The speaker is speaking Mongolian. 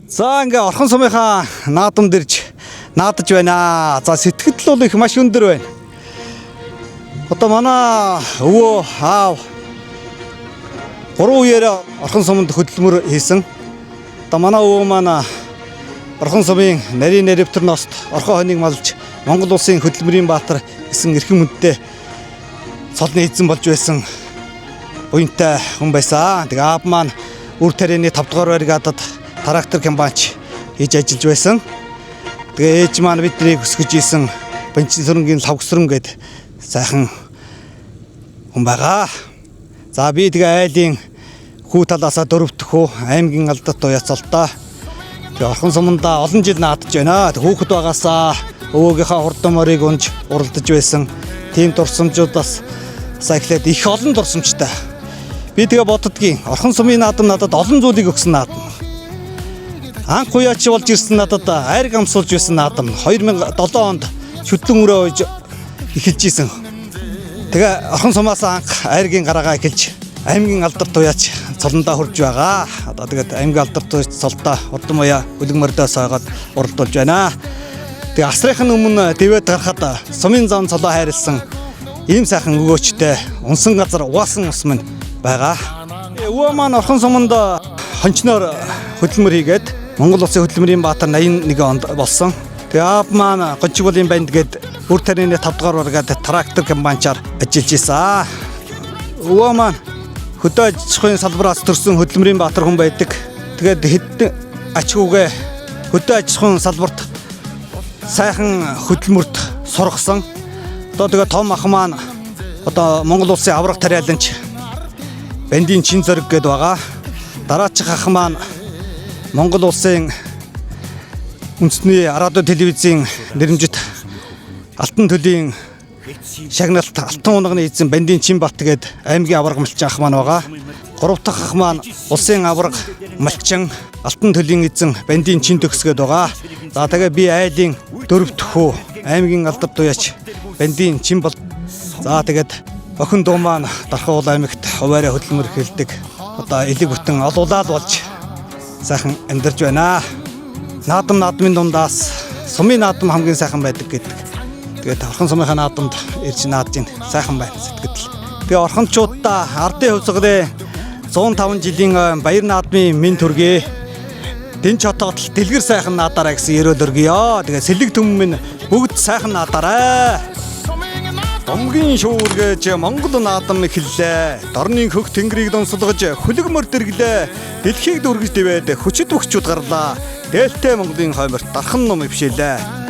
За ингээ орхон сумынхаа наадам дэрж наадаж байна. За сэтгэл бол их маш өндөр байна. Одоо манай өвөө аав 3 үеэр орхон суманд хөдөлмөр хийсэн. Одоо манай өвөө маань орхон сумын нарийн нэрэвтэр ност орхон хоныг малж Монгол улсын хөдөлмөрийн баатар гэсэн эрхэм хүндтэй цолны эзэн болж байсан буянтай хүн байсан. Тэгээ аав маань үр тарианы 5 дугаар бригадад трактор комбайнч хийж ажиллаж байсан. Тэгээ ээж маань биднийг өсгөж исэн Бенчин сүрэнгийн лавгсран гээд сайхан хүн байгаа. За би тэгээ айлын хүү талаасаа 4 дахь хүү аймгийн алдат уяцалтаа. Тэгээ орхон суманда олон жил наадаж байна. Хүүхэд байгаасаа өвөөгийнхаа хурдан морийг унж уралдаж байсан. Тим дурсамжуудаас эхлээд их олон дурсамжтай. Би тэгээ боддгийн орхон сумын наадам надад олон зүйлийг өгсөн наадам. Анх хуяач болж ирсэн надад айрг амсуулж байсан наадам 2007 онд шүтлэн өрөө ойж эхэлж исэн. Тэгээ орхон сумаас анх айргийн гараагаа эхэлж аймгийн алдарт хуяач цолондоо хурж байгаа. Одоо тэгээд аймгийн алдарт хуяач цолдоо урдан маяа хөлөг мордоос ойгоод уралдуулж байна. Тэгээ асрынхын өмнө дэвэд гарахад сумын зам цолоо хайрлсан ийм сайхан өгөөчтэй унсан газар угаасан ус минь байгаа. Өвөө маань орхон суманд хончноор хөдөлмөр хийгээд Монгол улсын хөдөлмөрийн баатар 81 онд болсон. Тэгээ аав маань Гончигболын банд гээд үр тарианы 5 дугаар бригадад трактор комбайнчаар ажиллаж байсан. Өвөө маань хөдөө аж ахуйн салбараас төрсэн хөдөлмөрийн баатар хүн байдаг. Тэгээд хэдэн ач хүүгээ хөдөө аж ахуйн салбарт сайхан хөдөлмөрт сургасан. Одоо тэгээ том ах маань одоо Монгол улсын аврах тариаланч бандийн чин зориг гээд байгаа. Дараачих ах маань Монгол улсын үндэсний радио телевизийн нэрэмжит Алтан төлөгийн шагналт Алтан унганы эзэн бандийн чин бат гээд аймгийн авраг малчин ах маань байгаа. 3 дахь ах маань улсын авраг малчин Алтан төлөгийн эзэн бандийн чин төгс гээд байгаа. За тэгээ би айлын 4 дахь хүү аймгийн алдарт туяач бандийн чин бол. За тэгээд охин дуу маань Дархан уул аймагт хуваараа хөдөлмөр хэлдэг. Одоо элэг бүтэн олуулаад болж сайхан амьдарч байна. Наадмын дундаас сумын наадам хамгийн сайхан байдаг гэдэг. Тэгээд орхон сумынхаа наадамд ирж наадж ин сайхан байна сэтгэл. Тэгээ орхончуудаа ардын хувьсгалын 105 жилийн баяр наадмын минь төргий. Дэнч хотод дэлгэр сайхан наадаарай гэсэн ерөөл өргөё. Тэгээ сэлэг төмөн минь бүгд сайхан наадаарай. Домгийн шуургэж Монгол наадам эхэллээ. Дорны хөх тэнгэрийг донсолгож хөлөг мөр дэрглээ. Дэлхийг дүүргэж дэвээд хүчит өгчүүд гарлаа. Дээлтэй Монголын хойморт дархан ном ившээлээ.